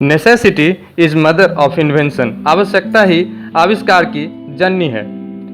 Necessity is mother of invention. आवश्यकता ही आविष्कार की जननी है।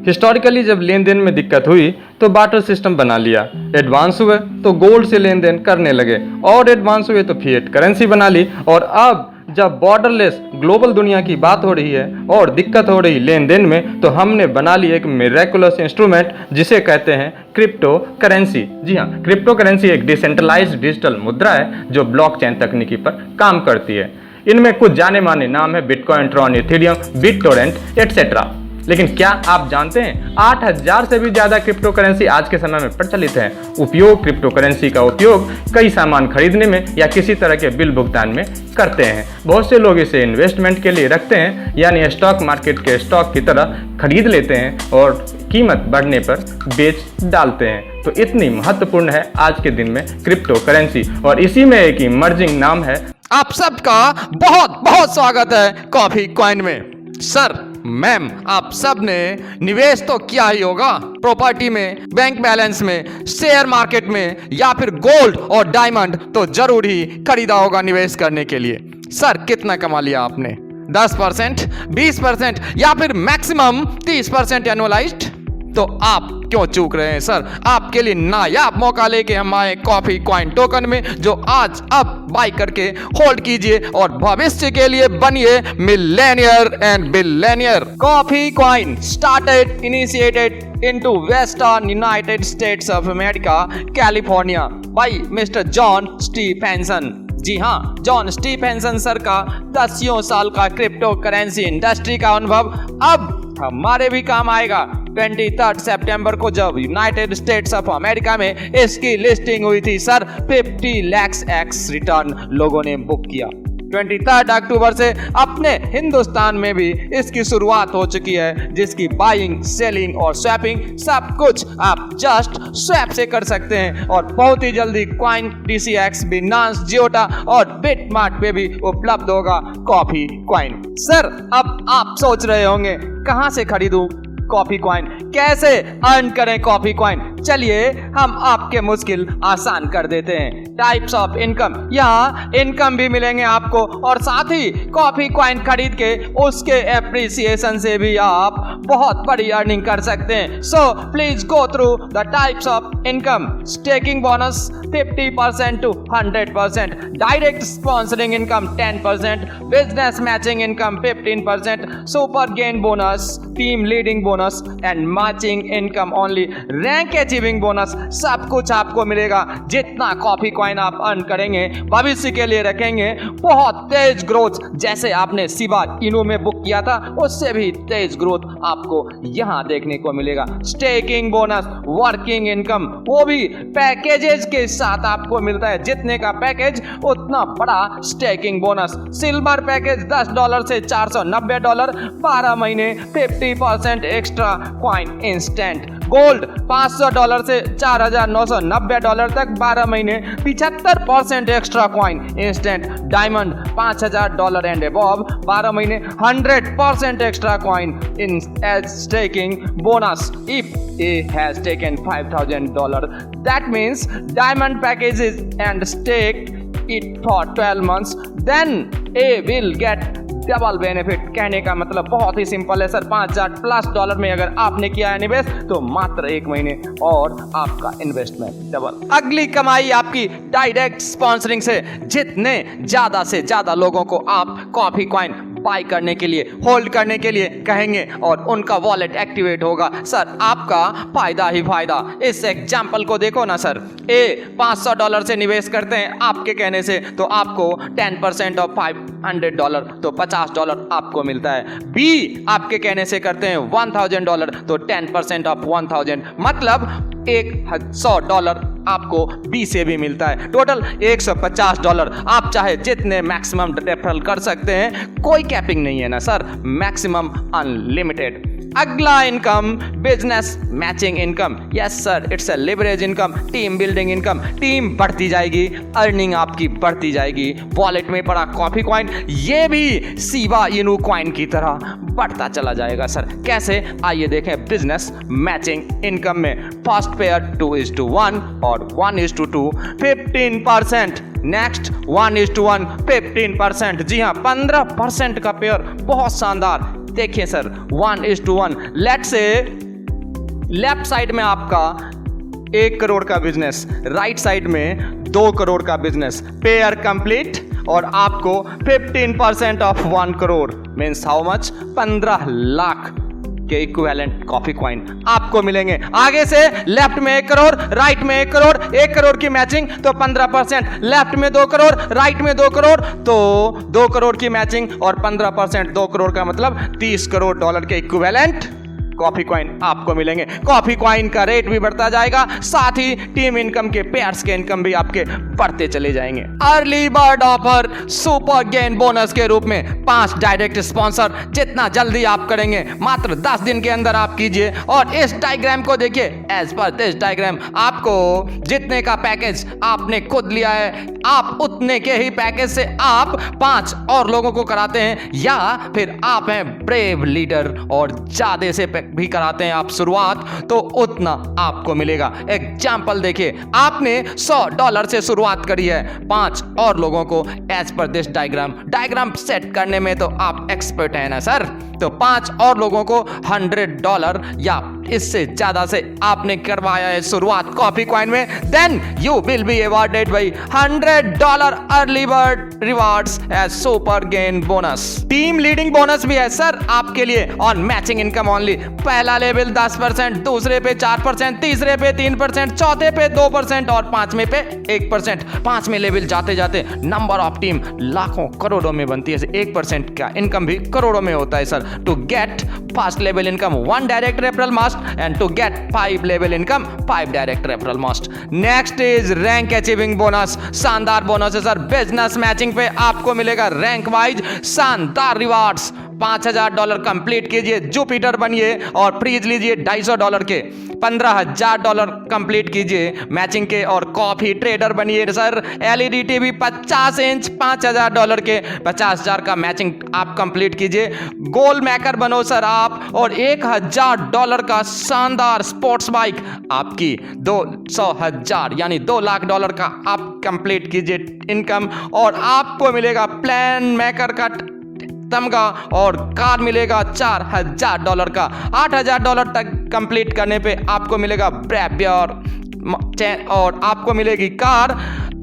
हिस्टोरिकली जब लेन देन में दिक्कत हुई तो बार्टर सिस्टम बना लिया। एडवांस हुए तो गोल्ड से लेन देन करने लगे और एडवांस हुए तो फिएट करेंसी बना ली। और अब जब बॉर्डरलेस ग्लोबल दुनिया की बात हो रही है और दिक्कत हो रही लेन देन में, तो हमने बना ली एक मिरेकुलस इंस्ट्रूमेंट जिसे कहते हैं क्रिप्टो करेंसी। जी हाँ, क्रिप्टो करेंसी एक डिसेंट्रलाइज्ड डिजिटल मुद्रा है जो ब्लॉकचेन तकनीकी पर काम करती है। इनमें कुछ जाने माने नाम है bitcoin, Tron, Ethereum, BitTorrent etcetera. लेकिन क्या आप जानते हैं 8000 से भी ज्यादा क्रिप्टो करेंसी आज के समय में प्रचलित है। उपयोग क्रिप्टो करेंसी का उपयोग कई सामान खरीदने में या किसी तरह के बिल भुगतान में करते हैं। बहुत से लोग इसे इन्वेस्टमेंट के लिए रखते हैं, यानी स्टॉक मार्केट के स्टॉक की तरह खरीद लेते हैं और कीमत बढ़ने पर बेच डालते हैं। तो इतनी महत्वपूर्ण है आज के दिन में क्रिप्टो करेंसी, और इसी में एक इमर्जिंग नाम है। आप सबका बहुत बहुत स्वागत है कॉफी कॉइन में। सर, मैम, आप सब ने निवेश तो किया ही होगा प्रॉपर्टी में, बैंक बैलेंस में, शेयर मार्केट में, या फिर गोल्ड और डायमंड तो जरूर ही खरीदा होगा निवेश करने के लिए। सर, कितना कमा लिया आपने? 10%, 20% या फिर मैक्सिमम 30% एनुअलाइज्ड? तो आप क्यों चूक रहे हैं सर? आपके लिए नायाब मौका लेके हम आए कॉफी कॉइन टोकन में, जो आज अब बाय करके होल्ड कीजिए और भविष्य के लिए बनिए millionaire and billionaire. Coffee coin started initiated into western United States of America, California by Mr John Stephenson. जी हाँ, जॉन स्टीफेंसन सर का 10 साल का क्रिप्टो करेंसी इंडस्ट्री का अनुभव अब हमारे भी काम आएगा। 23 सितंबर को जब यूनाइटेड स्टेट्स ऑफ अमेरिका में इसकी लिस्टिंग हुई थी सर, 50 लाख एक्स रिटर्न लोगों ने बुक किया। 23 अक्टूबर से अपने हिंदुस्तान में भी इसकी शुरुआत हो चुकी है, जिसकी बाइंग, सेलिंग और स्वैपिंग सब कुछ आप जस्ट स्वैप से कर सकते हैं। और बहुत ही जल्दी कॉइन, TCX, बिनांस, जियोटा और बिटमार्ट पे भी उपलब्ध होगा कॉफी कॉइन। सर, अब आप सोच रहे होंगे कहां से खरीदूं कॉफी कॉइन, कैसे अर्न करें कॉफी कॉइन? चलिए हम आपके मुश्किल आसान कर देते हैं। टाइप्स ऑफ इनकम, यहाँ इनकम भी मिलेंगे आपको, और साथ ही कॉफी कॉइन खरीद के उसके एप्रिसिएशन से भी आप बहुत बड़ी अर्निंग कर सकते हैं। So please go through the types of income. Staking bonus 50% to 100%, direct sponsoring income 10%, business matching income 15%, super gain bonus, team leading bonus and matching income only, rank achieving bonus, सब कुछ आपको मिलेगा। जितना coffee coin आप earn करेंगे भविष्य के लिए रखेंगे, बहुत तेज ग्रोथ, जैसे आपने शिबा इनू में बुक किया था उससे भी तेज ग्रोथ आपको यहां देखने को मिलेगा। स्टेकिंग बोनस, वर्किंग इनकम, वो भी पैकेजेस के साथ आपको मिलता है। जितने का पैकेज उतना बड़ा स्टेकिंग बोनस। सिल्वर पैकेज $10 से $490, 12 महीने 50% एक्स्ट्रा कॉइन इंस्टेंट। गोल्ड $500 से $4990 तक 12 महीने 75% extra coin instant. Diamond $5000 and above 12 महीने 100% extra coin in as staking bonus if A has taken $5000. That means diamond packages and stake it for 12 months, then A will get double benefit. कहने का मतलब बहुत ही simple है sir, $5000+ में अगर आपने किया है निवेश तो मात्र 1 महीने और आपका इन्वेस्टमेंट डबल। अगली कमाई आपकी डायरेक्ट स्पॉन्सरिंग से। जितने ज्यादा से ज्यादा लोगों को आप कॉफी कॉइन बाय करने के लिए, होल्ड करने के लिए कहेंगे और उनका वॉलेट एक्टिवेट होगा सर, आपका फायदा ही फायदा। इस एग्जाम्पल को देखो ना सर, ए $500 से निवेश करते हैं आपके कहने से, तो आपको 10% ऑफ $500 तो $50 आपको मिलता है। बी आपके कहने से करते हैं $1000 तो 10% ऑफ 1000, मतलब $100 आपको बी से भी मिलता है। टोटल $150। आप चाहे जितने मैक्सिमम रेफरल कर सकते हैं, कोई कैपिंग नहीं है ना सर, मैक्सिमम अनलिमिटेड। अगला income business matching income. Yes sir, it's a leverage income, team building income. Team बढ़ती जाएगी, अर्निंग आपकी बढ़ती जाएगी। वॉलेट में पड़ा कॉफी कॉइन ये भी शिबा इनू कॉइन की तरह बढ़ता चला जाएगा सर। कैसे, आइए देखें बिजनेस मैचिंग इनकम में। फर्स्ट पेयर 2:1 और 1:2 15%। नेक्स्ट 1:1 15%। जी हाँ, 15% का पेयर, बहुत शानदार। देखिए sir 1:1, let's say left side में आपका 1 करोड़ का बिजनेस, राइट साइड में 2 करोड़ का बिजनेस, पेयर कंप्लीट और आपको 15% of 1 crore means how much, 15 lakh के इक्विवेलेंट कॉफी कॉइन आपको मिलेंगे। आगे से लेफ्ट में 1 करोड़, राइट में 1 करोड़, 1 करोड़ की मैचिंग तो 15%, लेफ्ट में 2 करोड़, राइट में 2 करोड़ तो 2 करोड़ की मैचिंग और 15%, 2 करोड़ का मतलब 30 करोड़ डॉलर के इक्विवेलेंट कॉफी कॉइन आपको मिलेंगे। कॉफी कॉइन का रेट भी बढ़ता जाएगा, साथ ही टीम इनकम के पेयर्स के इनकम भी आपके बढ़ते चले जाएंगे। Early bird offer super gain bonus के रूप में 5 डायरेक्ट स्पॉन्सर जितना जल्दी आप करेंगे मात्र 10 दिन के अंदर आप कीजिए। और इस डायग्राम को देखिए, एज पर दिस डायग्राम आपको जितने का पैकेज आपने खुद लिया है, आप उतने के ही पैकेज से आप 5 और लोगों को कराते हैं, या फिर आप हैं ब्रेव लीडर और ज्यादा से भी कराते हैं आप शुरुआत, तो उतना आपको मिलेगा। एग्जाम्पल देखिए, आपने $100 से शुरुआत करी है, 5 और लोगों को as per this diagram set करने में तो आप एक्सपर्ट है ना सर, तो 5 और लोगों को $100 या इससे ज्यादा से आपने करवाया है शुरुआत कॉफी कॉइन में, then you will be awarded by $100 early bird rewards as super gain bonus. Team leading bonus भी है सर आपके लिए ऑन मैचिंग इनकम ओनली। पहला लेवल 10%, दूसरे पे 4%, तीसरे पे 3%, चौथे पे 2% और 5वें पे 1%। 5वें लेवल जाते जाते नंबर ऑफ टीम लाखों करोड़ों में बनती है, 1% का इनकम भी करोड़ों में होता है sir. To get first level income 1 direct referral must and to get 5 level income 5 direct referral must. Next is rank achieving bonus. शानदार बोनस है सर, बिजनेस मैचिंग पे आपको मिलेगा रैंक वाइज शानदार रिवार्ड्स। $5,000 कंप्लीट कीजिए, जुपिटर बनिए और प्रीज लीजिए $250 के। $15,000 कंप्लीट कीजिए मैचिंग के और कॉफी ट्रेडर बनिए सर। एलईडी टीवी 50 इंच $5,000 के, 50,000 का मैचिंग आप कंप्लीट कीजिए। गोल मेकर बनो सर आप और $1,000 का शानदार स्पोर्ट्स बाइक आपकी 200,000 यानी $2 लाख का आप कंप्लीट कीजिए इनकम, और आपको मिलेगा प्लान मेकर का तमगा और कार मिलेगा $4,000 का। $8,000 तक कंप्लीट करने पे आपको मिलेगा ब्रेवियर और आपको मिलेगी कार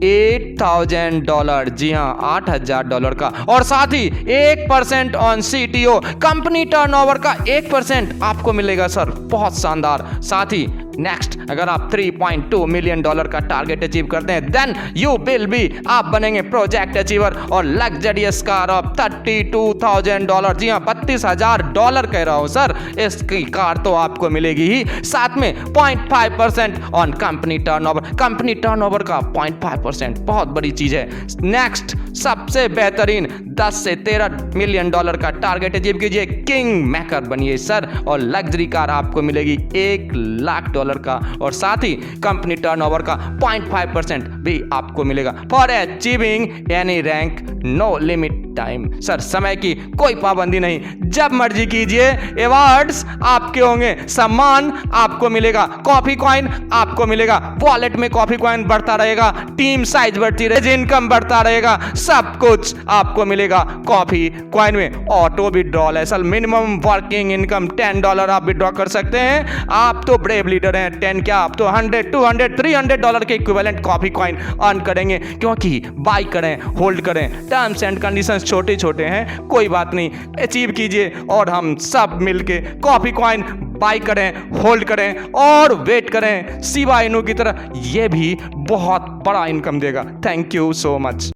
$8,000। जी हाँ, $8,000 का, और साथ ही 1% ऑन CTO कंपनी टर्नओवर का 1% आपको मिलेगा सर, बहुत शानदार। साथ ही नेक्स्ट, अगर आप $3.2 मिलियन का टारगेट अचीव करते हैं, देन यू विल बी, आप बनेंगे प्रोजेक्ट अचीवर और लग्जरियस कार ऑफ $32,000। जी हाँ, $32,000 कह रहा हूं सर, इसकी कार तो आपको मिलेगी ही। साथ में 0.5% on company turnover, company turnover का 0.5% बहुत बड़ी चीज है। नेक्स्ट, सबसे बेहतरीन 10 से $13 मिलियन का टारगेट अचीव कीजिए, किंग मेकर बनिए सर, और लग्जरी कार आपको मिलेगी $1 लाख का, और साथ ही कंपनी टर्नओवर का 0.5% भी आपको मिलेगा। For achieving any rank no limit time. Sir समय की कोई पाबंदी नहीं, जब मर्जी कीजिए। अवार्ड्स आपके होंगे, सम्मान आपको मिलेगा, कॉफी कॉइन आपको मिलेगा, वॉलेट में कॉफी कॉइन बढ़ता रहेगा, टीम साइज बढ़ती रहेगी, इनकम बढ़ता रहेगा, सब कुछ आपको मिलेगा कॉफी कॉइन में। ऑटो विड्रॉल है सर, मिनिमम वर्किंग इनकम $10 आप विड्रॉ कर सकते हैं। आप तो ब्रेव लीडर हैं, 10 क्या, आप तो $100, $200, $300 के इक्विवेलेंट कॉफी कॉइन अर्न करेंगे, क्योंकि बाई करें, होल्ड करें, टर्म्स एंड कंडीशंस छोटे छोटे हैं, कोई बात नहीं, अचीव कीजिए और हम सब मिलके कॉफी कॉइन बाई करें, होल्ड करें और वेट करें। शिबा इनू की तरह ये भी बहुत बड़ा इनकम देगा। Thank you so much.